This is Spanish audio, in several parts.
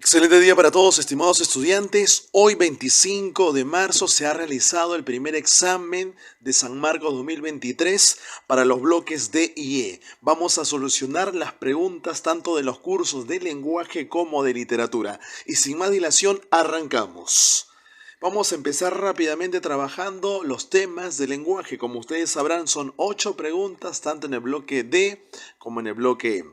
Excelente día para todos, estimados estudiantes. Hoy, 25 de marzo, se ha realizado el primer examen de San Marcos 2023 para los bloques D y E. Vamos a solucionar las preguntas tanto de los cursos de lenguaje como de literatura. Y sin más dilación, arrancamos. Vamos a empezar rápidamente trabajando los temas de lenguaje. Como ustedes sabrán, son 8 preguntas, tanto en el bloque D como en el bloque E.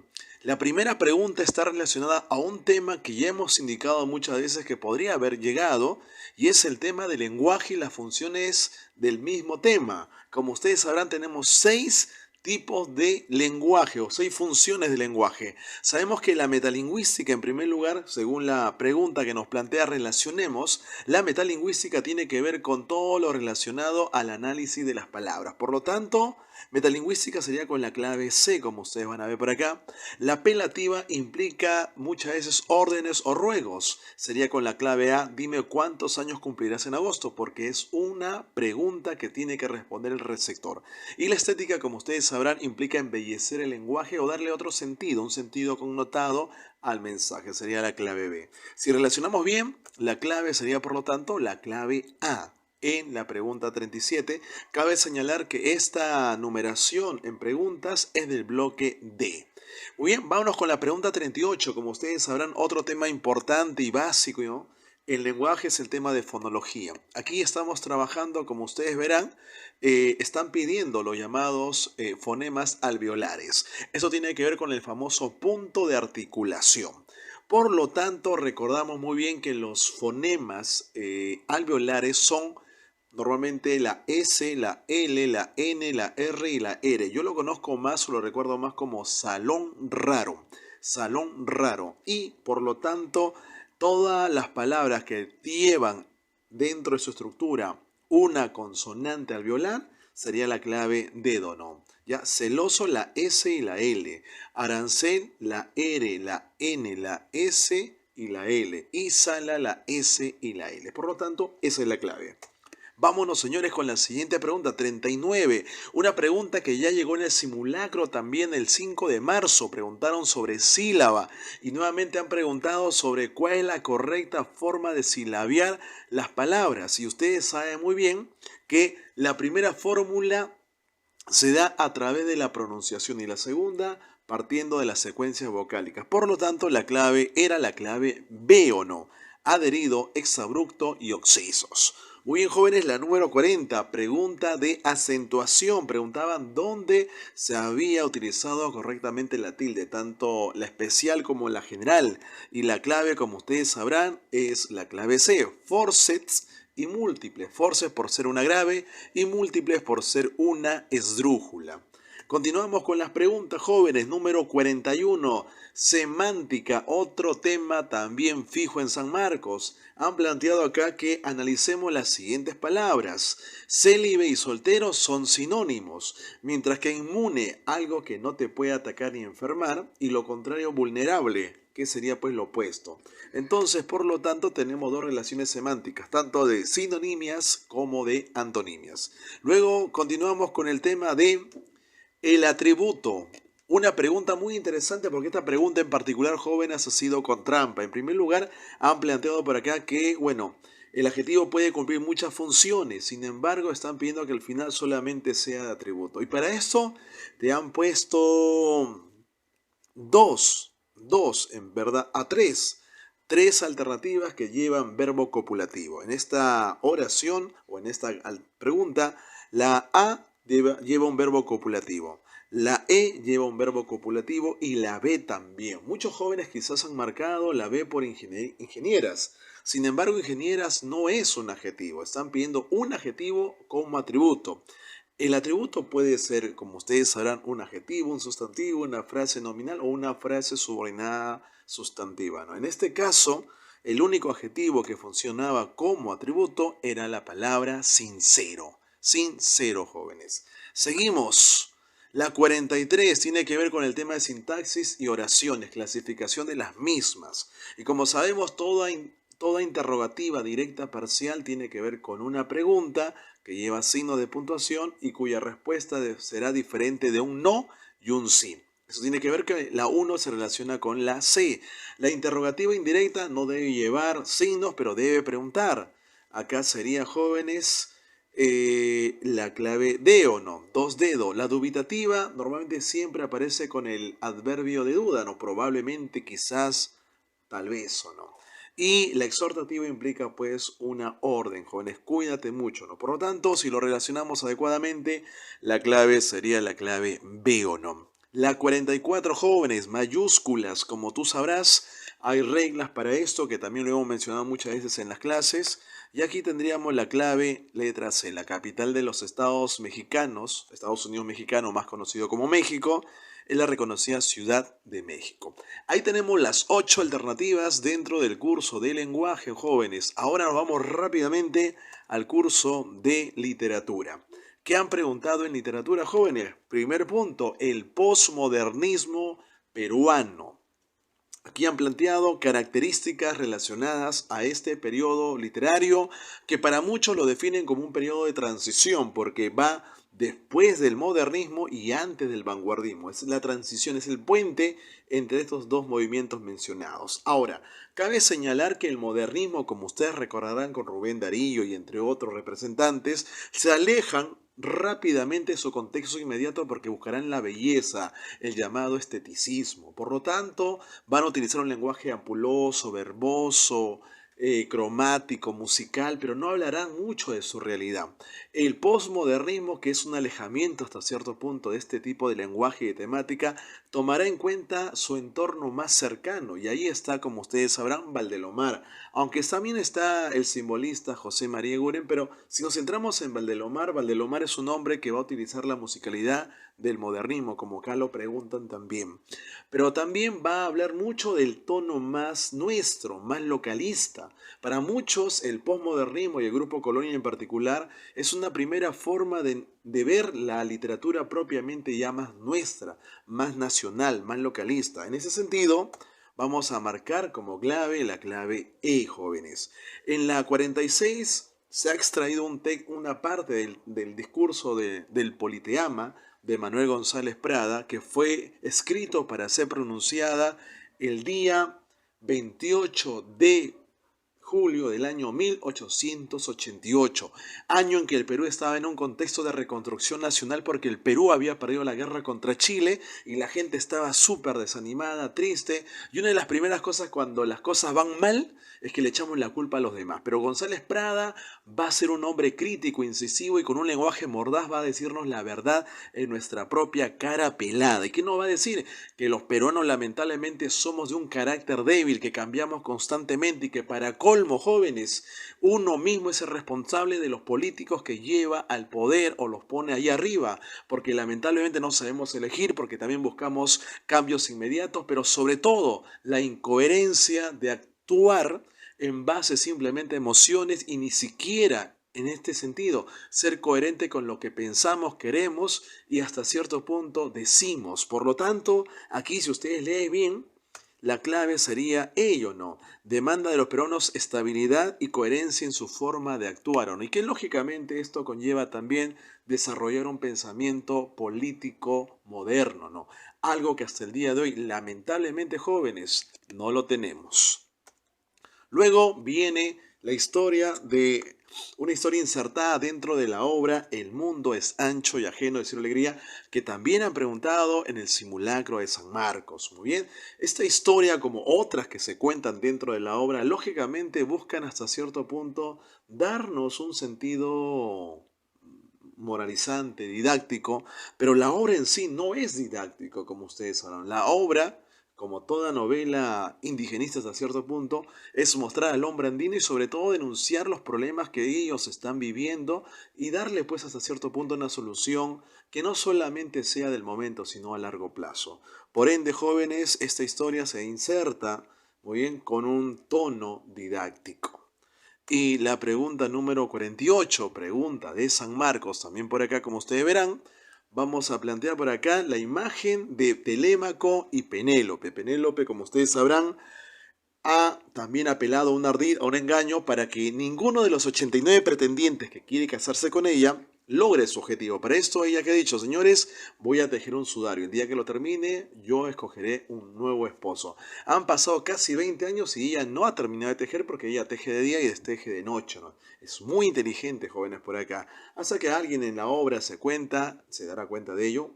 La primera pregunta está relacionada a un tema que ya hemos indicado muchas veces que podría haber llegado, y es el tema del lenguaje y las funciones del mismo tema. Como ustedes sabrán, tenemos 6 tipos de lenguaje o 6 funciones de lenguaje. Sabemos que la metalingüística, en primer lugar, según la pregunta que nos plantea, relacionemos, la metalingüística tiene que ver con todo lo relacionado al análisis de las palabras. Por lo tanto, metalingüística sería con la clave C, como ustedes van a ver por acá. La apelativa implica muchas veces órdenes o ruegos. Sería con la clave A, dime cuántos años cumplirás en agosto, porque es una pregunta que tiene que responder el receptor. Y la estética, como ustedes sabrán, implica embellecer el lenguaje o darle otro sentido, un sentido connotado al mensaje. Sería la clave B. Si relacionamos bien, la clave sería, por lo tanto, la clave A. En la pregunta 37, cabe señalar que esta numeración en preguntas es del bloque D. Muy bien, vámonos con la pregunta 38. Como ustedes sabrán, otro tema importante y básico, ¿no? El lenguaje es el tema de fonología. Aquí estamos trabajando, como ustedes verán, están pidiendo los llamados fonemas alveolares. Eso tiene que ver con el famoso punto de articulación. Por lo tanto, recordamos muy bien que los fonemas alveolares son normalmente la S, la L, la N, la R y la R. Yo lo conozco más o lo recuerdo más como salón raro. Salón raro. Y por lo tanto, todas las palabras que llevan dentro de su estructura una consonante alveolar sería la clave dédono. Ya, celoso la S y la L. Arancel la R, la N, la S y la L. Y sala la S y la L. Por lo tanto, esa es la clave. Vámonos, señores, con la siguiente pregunta, 39. Una pregunta que ya llegó en el simulacro también el 5 de marzo. Preguntaron sobre sílaba y nuevamente han preguntado sobre cuál es la correcta forma de silabiar las palabras. Y ustedes saben muy bien que la primera fórmula se da a través de la pronunciación y la segunda partiendo de las secuencias vocálicas. Por lo tanto, la clave era la clave B o no. Adherido, exabrupto y oxisos. Muy bien, jóvenes, la número 40, pregunta de acentuación. Preguntaban dónde se había utilizado correctamente la tilde, tanto la especial como la general. Y la clave, como ustedes sabrán, es la clave C, forceps y múltiples. Forceps por ser una grave y múltiples por ser una esdrújula. Continuamos con las preguntas, jóvenes. Número 41. Semántica, otro tema también fijo en San Marcos. Han planteado acá que analicemos las siguientes palabras. Célibe y soltero son sinónimos, mientras que inmune, algo que no te puede atacar ni enfermar, y lo contrario, vulnerable, que sería pues lo opuesto. Entonces, por lo tanto, tenemos dos relaciones semánticas, tanto de sinonimias como de antonimias. Luego continuamos con el tema de el atributo. Una pregunta muy interesante porque esta pregunta en particular, jóvenes, ha sido con trampa. En primer lugar, han planteado por acá que, bueno, el adjetivo puede cumplir muchas funciones. Sin embargo, están pidiendo que al final solamente sea de atributo. Y para esto te han puesto dos, en verdad, a tres alternativas que llevan verbo copulativo. En esta oración o en esta pregunta, la A lleva un verbo copulativo, la E lleva un verbo copulativo y la B también. Muchos jóvenes quizás han marcado la B por ingenieras. Sin embargo, ingenieras no es un adjetivo. Están pidiendo un adjetivo como atributo. El atributo puede ser, como ustedes sabrán, un adjetivo, un sustantivo, una frase nominal o una frase subordinada sustantiva, ¿no? En este caso, el único adjetivo que funcionaba como atributo era la palabra sincero. Sincero, jóvenes. Seguimos. La 43 tiene que ver con el tema de sintaxis y oraciones, clasificación de las mismas. Y como sabemos, toda interrogativa directa parcial tiene que ver con una pregunta que lleva signo de puntuación y cuya respuesta será diferente de un no y un sí. Eso tiene que ver que la uno se relaciona con la C. La interrogativa indirecta no debe llevar signos, pero debe preguntar. Acá sería, jóvenes, la clave D o no, dos dedos. La dubitativa normalmente siempre aparece con el adverbio de duda, no, probablemente, quizás, tal vez o no. Y la exhortativa implica pues una orden, jóvenes, cuídate mucho, ¿no? Por lo tanto, si lo relacionamos adecuadamente, la clave sería la clave B o no. La 44, jóvenes, mayúsculas, como tú sabrás, hay reglas para esto que también lo hemos mencionado muchas veces en las clases. Y aquí tendríamos la clave letra C, la capital de los Estados mexicanos, Estados Unidos mexicano, más conocido como México, es la reconocida Ciudad de México. Ahí tenemos las 8 alternativas dentro del curso de lenguaje, jóvenes. Ahora nos vamos rápidamente al curso de literatura. ¿Qué han preguntado en literatura, jóvenes? Primer punto, el posmodernismo peruano. Aquí han planteado características relacionadas a este periodo literario que para muchos lo definen como un periodo de transición porque va después del modernismo y antes del vanguardismo. Es la transición, es el puente entre estos dos movimientos mencionados. Ahora, cabe señalar que el modernismo, como ustedes recordarán con Rubén Darío y entre otros representantes, se alejan rápidamente de su contexto inmediato porque buscarán la belleza, el llamado esteticismo. Por lo tanto, van a utilizar un lenguaje ampuloso, verboso, cromático, musical, pero no hablarán mucho de su realidad. El posmodernismo, que es un alejamiento hasta cierto punto de este tipo de lenguaje y de temática, tomará en cuenta su entorno más cercano, y ahí está, como ustedes sabrán, Valdelomar, aunque también está el simbolista José María Eguren, pero si nos centramos en Valdelomar, Valdelomar es un hombre que va a utilizar la musicalidad del modernismo, como acá lo preguntan también. Pero también va a hablar mucho del tono más nuestro, más localista. Para muchos, el posmodernismo y el Grupo Colonia en particular es una primera forma de ver la literatura propiamente ya más nuestra, más nacional, más localista. En ese sentido, vamos a marcar como clave la clave E, jóvenes. En la 46 se ha extraído una parte del discurso del Politeama de Manuel González Prada, que fue escrito para ser pronunciada el día 28 de julio del año 1888, año en que el Perú estaba en un contexto de reconstrucción nacional porque el Perú había perdido la guerra contra Chile y la gente estaba súper desanimada, triste, y una de las primeras cosas cuando las cosas van mal es que le echamos la culpa a los demás. Pero González Prada va a ser un hombre crítico, incisivo y con un lenguaje mordaz va a decirnos la verdad en nuestra propia cara pelada. ¿Y qué nos va a decir? Que los peruanos lamentablemente somos de un carácter débil, que cambiamos constantemente y que para colmo, jóvenes, uno mismo es el responsable de los políticos que lleva al poder o los pone ahí arriba, porque lamentablemente no sabemos elegir, porque también buscamos cambios inmediatos, pero sobre todo la incoherencia de actuar en base simplemente a emociones y ni siquiera en este sentido, ser coherente con lo que pensamos, queremos y hasta cierto punto decimos. Por lo tanto, aquí si ustedes leen bien, la clave sería ello, ¿no? Demanda de los peruanos estabilidad y coherencia en su forma de actuar, ¿no? Y que lógicamente esto conlleva también desarrollar un pensamiento político moderno, ¿no? Algo que hasta el día de hoy, lamentablemente, jóvenes, no lo tenemos. Luego viene la historia de una historia insertada dentro de la obra El mundo es ancho y ajeno de Ciro Alegría, que también han preguntado en el simulacro de San Marcos. Muy bien, esta historia, como otras que se cuentan dentro de la obra, lógicamente buscan hasta cierto punto darnos un sentido moralizante, didáctico, pero la obra en sí no es didáctico, como ustedes sabrán. La obra, como toda novela indigenista hasta cierto punto, es mostrar al hombre andino y sobre todo denunciar los problemas que ellos están viviendo y darle pues hasta cierto punto una solución que no solamente sea del momento, sino a largo plazo. Por ende, jóvenes, esta historia se inserta muy bien con un tono didáctico. Y la pregunta número 48, pregunta de San Marcos, también por acá como ustedes verán, vamos a plantear por acá la imagen de Telémaco y Penélope. Penélope, como ustedes sabrán, ha también apelado a un ardid, a un engaño, para que ninguno de los 89 pretendientes que quiere casarse con ella logre su objetivo. Para esto ella que ha dicho, señores, voy a tejer un sudario. El día que lo termine, yo escogeré un nuevo esposo. Han pasado casi 20 años y ella no ha terminado de tejer porque ella teje de día y desteje de noche, ¿no? Es muy inteligente, jóvenes, por acá. Hasta que alguien en la obra se dará cuenta de ello,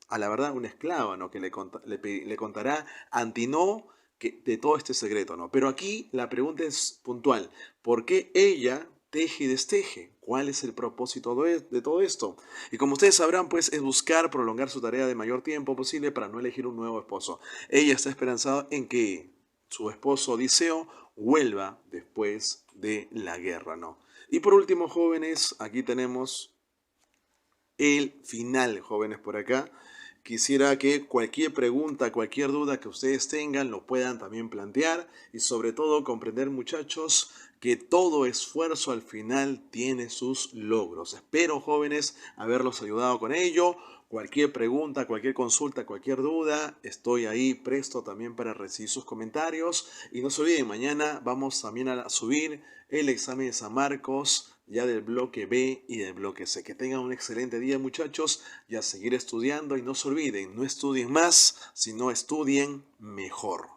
a la verdad, una esclava, ¿no? Que le contará Antinoo de todo este secreto, ¿no? Pero aquí la pregunta es puntual. ¿Por qué ella teje y desteje? ¿Cuál es el propósito de todo esto? Y como ustedes sabrán, pues es buscar prolongar su tarea de mayor tiempo posible para no elegir un nuevo esposo. Ella está esperanzada en que su esposo Odiseo vuelva después de la guerra, ¿no? Y por último, jóvenes, aquí tenemos el final, jóvenes, por acá. Quisiera que cualquier pregunta, cualquier duda que ustedes tengan, lo puedan también plantear y sobre todo comprender, muchachos, que todo esfuerzo al final tiene sus logros. Espero, jóvenes, haberlos ayudado con ello. Cualquier pregunta, cualquier consulta, cualquier duda, estoy ahí presto también para recibir sus comentarios. Y no se olviden, mañana vamos también a subir el examen de San Marcos, ya del bloque B y del bloque C. Que tengan un excelente día, muchachos, y a seguir estudiando. Y no se olviden, no estudien más, sino estudien mejor.